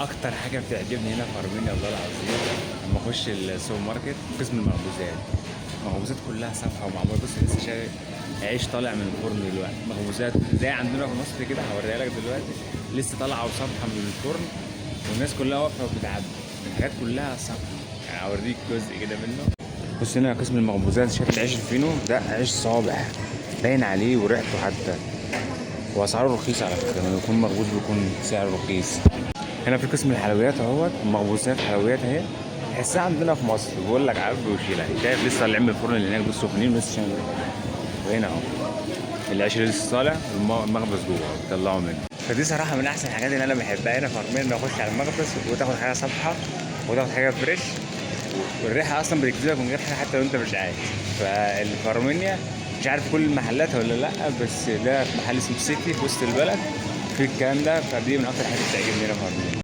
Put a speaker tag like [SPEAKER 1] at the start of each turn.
[SPEAKER 1] اكتر حاجه بتعجبني هنا في ارمينيا والله العظيم لما اخش السوبر ماركت قسم المخبوزات. المخبوزات كلها صفحه ومعموله. بص لسه شايف عيش طالع من الفرن دلوقتي، مخبوزات زي عندنا في مصر كده، هوريها لك دلوقتي. لسه طالعه وصفحه من الفرن، والناس كلها واقفه وبتعبي. الحاجات كلها صفحه، يعني اوريك جزء كده منه. بص هنا قسم المخبوزات، شايف العيش الفينو ده عيش صابح باين عليه وريحته حتى، واسعاره رخيصه على فكره. لما يكون مخبوز بيكون سعره رخيص. هنا في قسم الحلويات اهوت، المخبوزات حلويات اهي، تحسها عندنا في مصر. بيقول لك عبي وشيلها. شايف لسه طالعين من الفرن اللي هناك دول سخنين لسه عشان. وهنا اهو العيش لسه طالع والمخبز جوه بيطلعوا منه. فدي صراحه من احسن الحاجات اللي انا بحبها هنا في ارمينيا، انك اخش على المخبز وتاخد حاجه صبحه وتاخد حاجه فريش، والريحه اصلا بتجذبك من غير حاجه حتى لو انت مش عايز. فاللي في ارمينيا مش عارف كل المحلات ولا لا، بس ده محل اسمه سيتي في وسط البلد في الكلام ده. فدي من اكتر الحاجات اللي بتعجبني هنا في ارمينيا.